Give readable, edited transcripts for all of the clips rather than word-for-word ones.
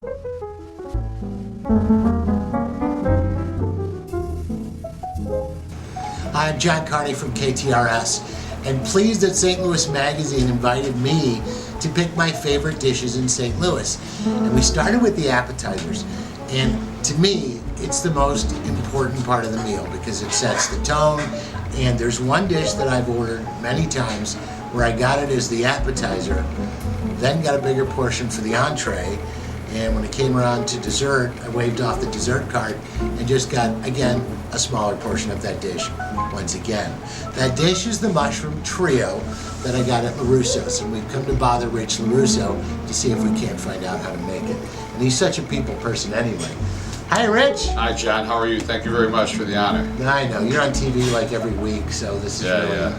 Hi, I'm John Carney from KTRS, and pleased that St. Louis Magazine invited me to pick my favorite dishes in St. Louis. And we started with the appetizers, and to me, it's the most important part of the meal because it sets the tone. And there's one dish that I've ordered many times where I got it as the appetizer, then got a bigger portion for the entree, and when it came around to dessert, I waved off the dessert cart and just got, again, a smaller portion of that dish once again. That dish is the mushroom trio that I got at LoRusso's, and we've come to bother Rich LoRusso to see if we can't find out how to make it. And he's such a people person anyway. Hi, Rich. Hi, John. How are you? Thank you very much for the honor. I know, you're on TV like every week, so this is really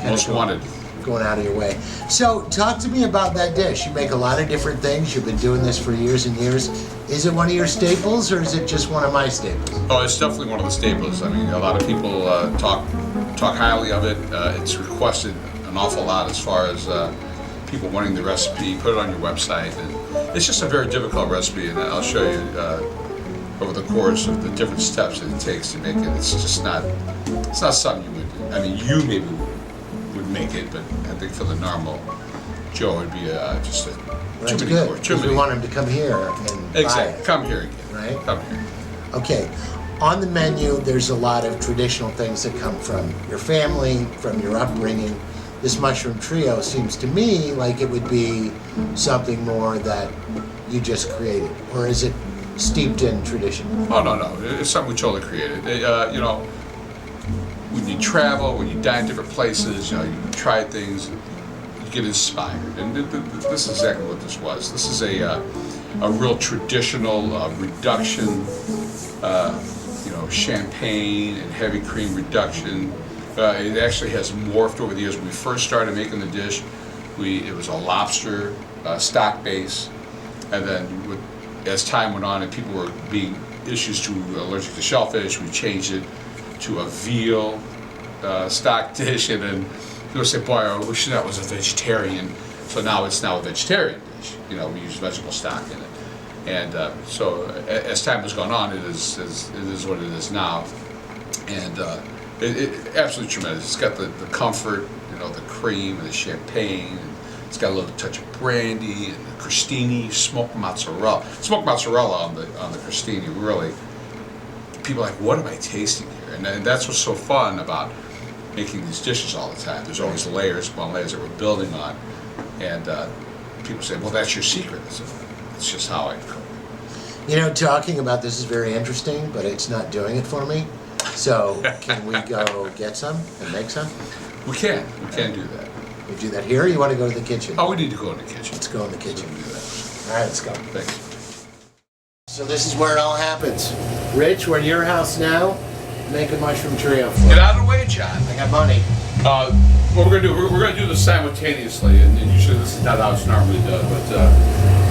Most wanted. Going out of your way. So talk to me about that dish. You make a lot of different things. You've been doing this for years and years. Is it one of your staples or is it just one of my staples? Oh, it's definitely one of the staples. I mean, a lot of people talk highly of it. It's requested an awful lot as far as people wanting the recipe. Put it on your website. And it's just a very difficult recipe, and I'll show you over the course of the different steps that it takes to make it. It's just not. It's not something you would. I mean, you maybe would make it, but I think for the normal Joe, it'd be just a That's too good, many. because we want him to come here and buy Exactly. it. Come here again. Right? Come here. Okay. On the menu, there's a lot of traditional things that come from your family, from your upbringing. This mushroom trio seems to me like it would be something more that you just created, or is it steeped in tradition? Oh, no. It's something we totally created. You know, when you travel, when you dine different places, you know, you try things, you get inspired. And this is exactly what this was. This is a real traditional reduction, you know, champagne and heavy cream reduction. It actually has morphed over the years. When we first started making the dish, it was a lobster stock base, and then as time went on and people were being issues to allergic to shellfish, we changed it to a veal stock dish, and then people say, "Boy, I wish that was a vegetarian." So now it's a vegetarian dish. You know, we use vegetable stock in it, and so as time has gone on, it is what it is now, and it absolutely tremendous. It's got the comfort, you know, the cream and the champagne. And it's got a little touch of brandy and the crostini, smoked mozzarella. Smoked mozzarella on the crostini, really. People are like, what am I tasting here? And that's what's so fun about making these dishes all the time. There's always layers upon layers that we're building on. And people say, well, that's your secret. It's just how I cook. You know, talking about this is very interesting, but it's not doing it for me. So can we go get some and make some? We can do that. We do that here, or you want to go to the kitchen? Oh, we need to go in the kitchen. Let's go in the kitchen. Do that. All right, let's go. Thanks. So this is where it all happens. Rich, we're at your house now. Make a mushroom trio for Get us. out of the way, John. I got money. What we're gonna do, we're gonna do this simultaneously, and usually this is not how it's normally done, but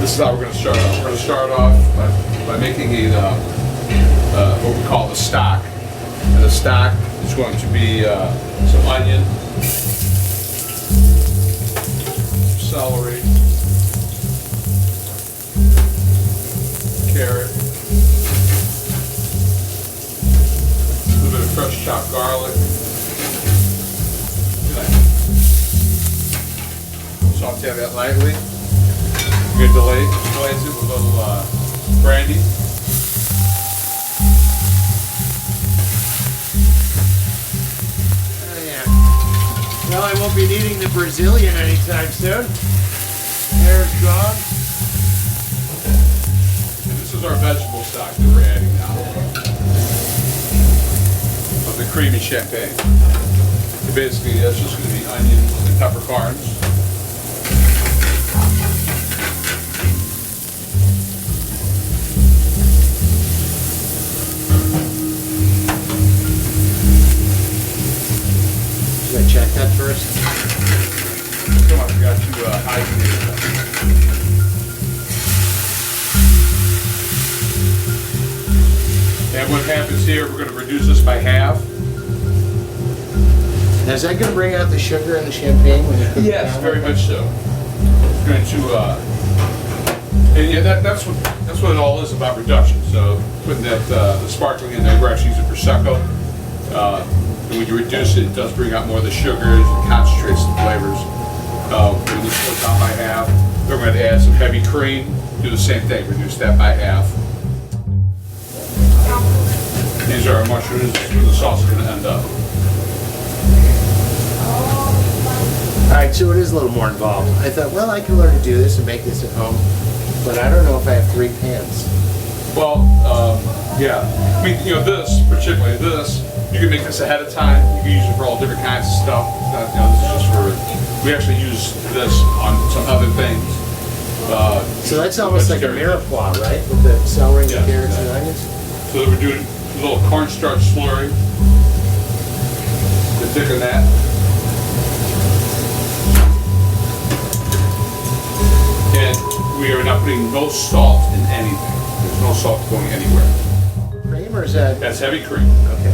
this is how we're gonna start off. We're gonna start off by making what we call the stock. And the stock is going to be some onion, celery, carrot, a little bit of fresh chopped garlic. Saute that lightly. We're going to glaze it with a little brandy. Oh, yeah. Well, I won't be needing the Brazilian anytime soon. Hair's gone. And this is our vegetable stock that we're adding now. Of the creamy champagne. So basically, that's just going to be onions and peppercorns. Should I check that first? Come on, we got to hydrate it. And what happens here, we're going to reduce this by half. Now, is that going to bring out the sugar and the champagne when you cook it Yes, down? very much so. We're going to, and yeah, that's what what it all is about reduction. So putting that the sparkling in there, we're actually using Prosecco. And when you reduce it, it does bring out more of the sugars and concentrates the flavors. When you split down by half, we're going to add some heavy cream. Do the same thing, reduce that by half. These are our mushrooms. This is where the sauce is going to end up. Alright, so it is a little more involved. I thought, well, I can learn to do this and make this at home, but I don't know if I have 3 pans. Well, yeah. I mean, you know, this, particularly this, you can make this ahead of time. You can use it for all different kinds of stuff. It's not, you know, this is just for, we actually use this on some other things. So that's almost like a mirepoix, right? With the celery, the carrots, and onions? So we're doing a little cornstarch slurry to thicken that. And we are not putting no salt in anything. There's no salt going anywhere. Cream or is that? That's heavy cream. Okay.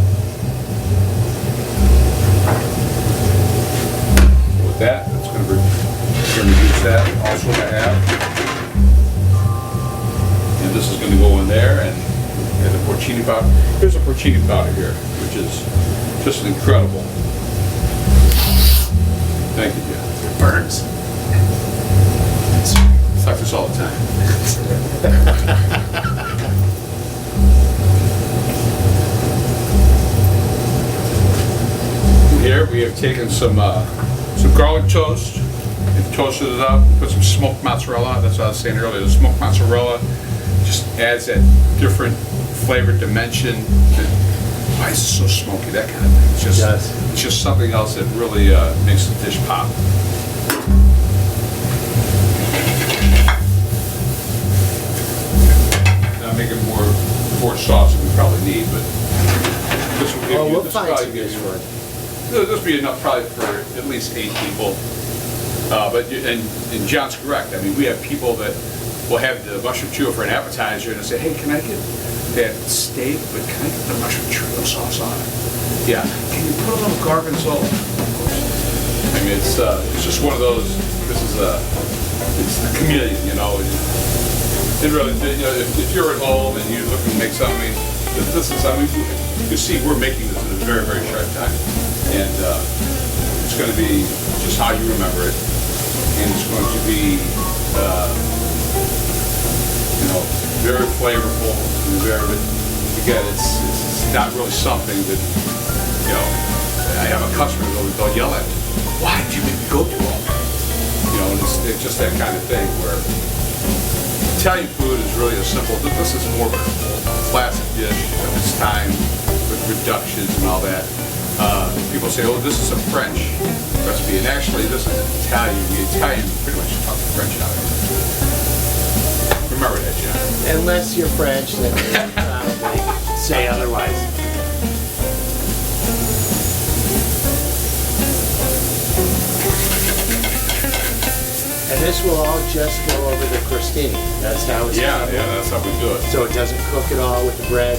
With that, it's going to reduce that also by half. And this is going to go in there, and the porcini powder. Here's a porcini powder here, which is just incredible. Thank you, Jeff. It burns. It's like this all the time. Here we have taken some garlic toast and toasted it up. Put some smoked mozzarella. That's what I was saying earlier. The smoked mozzarella just adds that different flavor dimension. Why is it so smoky? That kind of thing. It's just something else that really makes the dish pop. Now make it more sauce than we probably need, but this will give you. We'll This find probably some gives this you. one. This will be enough probably for at least 8 people. And John's correct. I mean, we have people that will have the mushroom trio for an appetizer and they'll say, hey, can I get that steak, but can I get the mushroom trio sauce on it? Yeah. Can you put a little garbanzo? I mean, it's just one of those. This is it's the chameleon, you know. It really, you know, if you're at home and you're looking to make something, this is. I mean, you see, we're making this in a very, very short time, and it's going to be just how you remember it, and it's going to be, you know, very flavorful and very. Again, it's not really something that, you know. I have a customer they'll yell at me. Why did you make me go through all that? You know, and it's just that kind of thing where Italian food is really a simple. This is more of a classic dish of its time with reductions and all that. People say, "Oh, this is a French recipe," and actually, this is Italian. The Italian pretty much took the French out of it. Remember that, John. Unless you're French, then you probably say otherwise. And this will all just go over the crostini. That's how it's Yeah, done. yeah, that's how we do it. So it doesn't cook at all with the bread.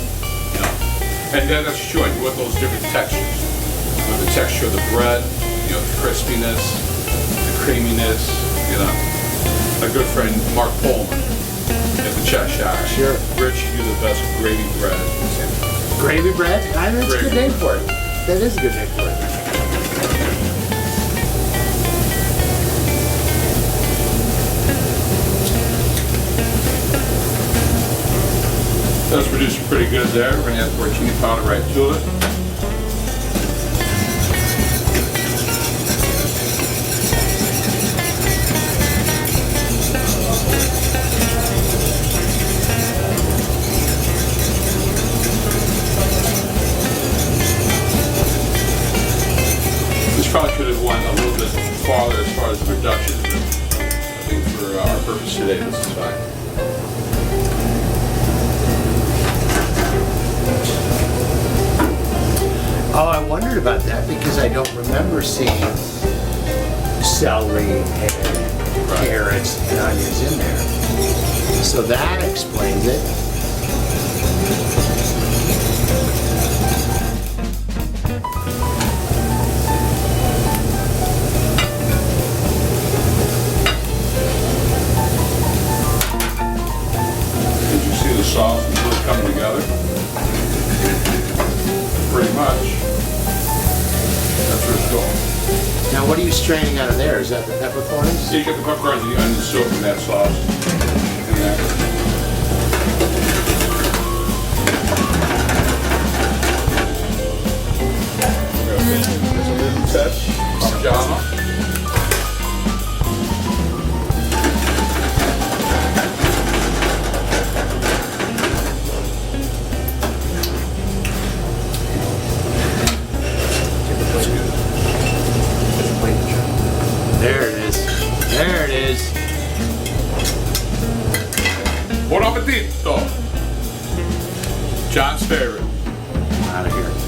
Yeah. And then that's true. You want those different textures. You want the texture of the bread, you know, the crispiness, the creaminess, you know. My good friend Mark Pullman at the Cheshire. Sure. Rich, you do the best gravy bread. Gravy bread? That's a good name for it. That is a good name for it. That's producing pretty good there. We're going to add porcini powder right to it. This probably could have went a little bit farther as far as the reduction, but I think for our purpose today, this is fine. Oh, I wondered about that because I don't remember seeing celery and carrots and onions in there. So that explains it. Did you sauce is really coming together. Pretty much. That's where it's going. Now, what are you straining out of there? Is that the peppercorns? So you get the peppercorns and the onion soaked in that sauce. In that. There's a little touch. Parmigiano. There it is. There it is. Buon appetito! John's favorite. Out of here.